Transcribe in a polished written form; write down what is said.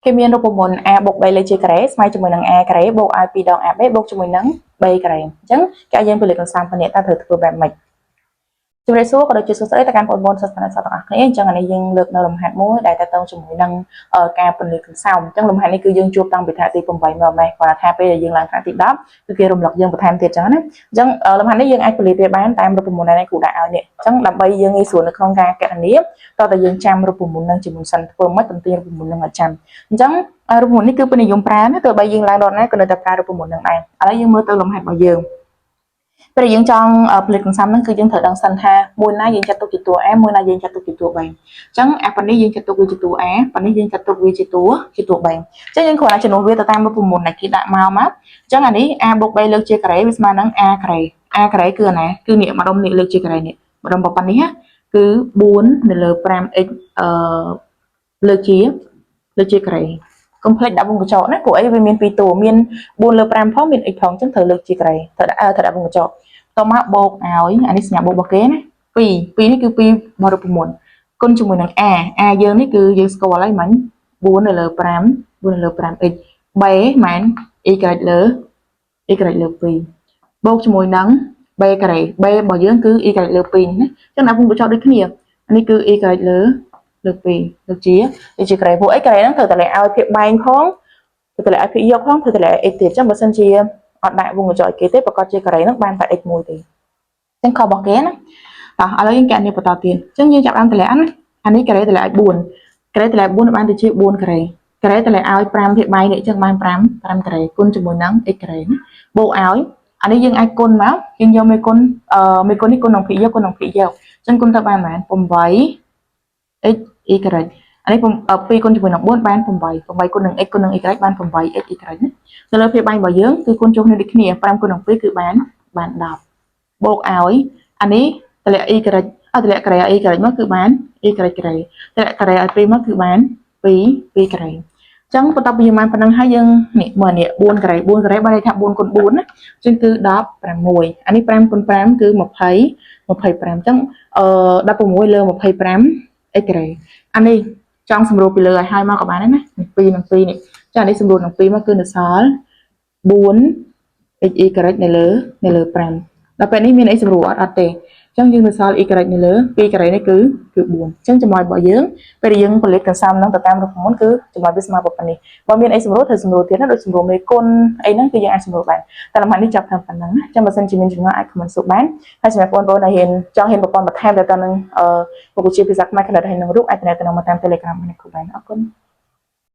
គេមានរូបមន្ត a បូក 3 លេខជាការ៉េស្មើជាមួយនឹង a ការ៉េបូកឲ្យ2ដង ab បូកជាមួយនឹង b ការ៉េអញ្ចឹងគេឲ្យយើងពលិកទាំង30នាក់តើត្រូវធ្វើបែបម៉េចជំរាបសួរក៏ដូចជាសួស្តីទៅកាន់បងប្អូនសិស្សទាំងអស់គ្នាអញ្ចឹងអានេះយើងលើកនៅលំហាត់មួយដែលតទៅជាមួយនឹងការពលិកទាំង30អញ្ចឹងលំហាត់នេះគឺយើងជួបតាំងពីថ្នាក់ទី8មកម៉េះគាត់ថាពេលដែលយើងឡើងថ្នាក់ទី10គឺគេរំលឹកយើងបន្ថែមទៀតអញ្ចឹងណាអញ្ចឹងលំហាត់នេះយើងអាចពលិកវាបានតាមរូបមន្តដែលគ្រូដាក់ឲ្យនេះអញ្ចឹងដើម្បីយើងងាយស្រួលនៅក្នុងការកណនាតើតើយើងចាំរូបមន្តនឹងជាមុនសិនធ្វើមិនទំទាញរូបមន្តនឹងឲ្យចាំអញ្ចឹងរូបមន្តនេះគឺពេញនិយមប្រើណាទោះបីយើងឡើងដល់ណាក៏នៅតែប្រើរូបមន្តនឹងដែរឥឡូវយើងមើលទៅលំហាត់របស់យើងពេលយើងចង់ផលិតកន្សំហ្នឹងគឺយើងត្រូវដឹងសិនថាមួយណាយើងចាត់ទុកជាតួ A មួយណាយើងចាត់ទុកជាតួ B អញ្ចឹងអាប៉ុណ្នេះយើងចាត់ទុកវាជាតួ A ប៉ុណ្នេះយើងចាត់ទុកវាជាតួ B អញ្ចឹងយើងគ្រាន់តែជំនួសវាទៅតាមរូបមន្តដែលគេដាក់មកអញ្ចឹងអានេះ A បូក B លើកជាការ៉េវាស្មើនឹង A ការ៉េ A ការ៉េគឺអាណាគឺនេះម្ដុំនេះលើកជាការ៉េនេះម្ដុំប៉ុណ្នេះគឺ4នៅលើ 5x លើកជាការ៉េកុំភ្លេចដាក់វងកញ្ចក់ណាព្រោះអីវាមាន2តួមាន4លើ5ផងមាន x ផងអញ្ចឹងត្រូវលើកជាការ៉េត្រូវដាក់វងកញ្ចក់តមកបូកឲ្យអានេះសញ្ញាបូករបស់គេណា2នេះគឺ2របស់រូបមន្តគុណជាមួយនឹង a យើងនេះគឺយើងស្គាល់ហើយមិញ4នៅលើ5x b ម៉ែន y លើ2បូកជាមួយនឹង b ការ៉េ b របស់យើងគឺ y លើ2នេះណាអញ្ចឹងដាក់វងកញ្ចក់ដូចគ្នានេះគឺ y លើ2ដូចជាការ៉េពួកអីការ៉េហ្នឹងត្រូវតែឲ្យភាពបែងផងត្រូវតែឲ្យភាពយកផងត្រូវតែឲ្យ x ទៀតអញ្ចឹងបើសិនជាអត់ដាក់វងកញ្ចក់ឲ្យគេទេប្រកាសជាការ៉េហ្នឹងបានតែ x មួយទេអញ្ចឹងខុសរបស់គេណាតោះឥឡូវយើងកណនាបន្តទៀតអញ្ចឹងយើងចាប់បានតម្លាក់ណាអានេះការ៉េតម្លាក់ឲ្យ4ការ៉េតម្លាក់4បានទៅជា4ការ៉េការ៉េតម្លាក់ឲ្យ5ភាគ3នេះអញ្ចឹងបាន5ការ៉េគុណជាមួយនឹង x ការ៉េណាបូកឲ្យអានេះយើងអាចគុណមកយើងយកមេគុណនេះគុណនឹងភាគយកគុណនឹងភាគយកអញ្ចឹងគុណទៅបានប៉ុន្មាន8 x y ការ៉េអានេះ2គុណជាមួយនឹង4បាន8គុណនឹង x គុណនឹង y បាន 8x y ការ៉េណាទៅលើភាពបាញ់របស់យើងគឺគុណចូលគ្នាដូចគ្នា5គុណនឹង2គឺបាន10បូកឲ្យអានេះតម្លាក់ y ការ៉េតម្លាក់ការ៉េ y ការ៉េមកគឺបាន y ការ៉េតម្លាក់ការ៉េឲ្យ2មកគឺបាន2ការ៉េអញ្ចឹងបន្ទាប់ពីយើងបានប៉ុណ្ណឹងហើយយើងនេះមើលនេះ4ការ៉េបានន័យថា4គុណ4ណាអញ្ចឹងគឺ16អានេះ5គុណ5គឺ20 25អញ្ចឹង16លើ25 x ការ៉េអានេះចង់សម្រួលពីលើឲ្យហើយមកក៏បានដែរណា2នឹង2នេះចានេះសម្រួលនឹង2មកគឺនៅសល់4 x y ការ៉េនៅលើ5ដល់ពេលនេះមានអីសម្រួលអត់ទេអញ្ចឹងយើងនៅសល់ y ការ៉េនៅលើ2ការ៉េនេះគឺ4អញ្ចឹងចម្លើយរបស់យើងពេលយើងផលិតកន្សំនឹងទៅតាមរូបមន្តគឺចម្លើយវាស្មើប៉ុណ្នេះបើមានអីសម្រួលត្រូវសម្រួលទៀតណាដូចសម្រួលមេគុណអីហ្នឹងគឺយើងអាចសម្រួលបានតែលំហាត់នេះចាប់តាមប៉ុណ្ណឹងណាអញ្ចឹងបើសិនជាមានចម្ងល់អាច comment សួរបានហើយសម្រាប់បងប្អូនដែលចង់ហ៊ានប្រព័ន្ធបន្ថែមទៅនឹងមុខវិជ្ជាភាសាខ្មែរគណិតហើយនឹងរូបអាចទំនាក់ទំនងមកតាម Telegram របស់គ្រូបានអរគុណ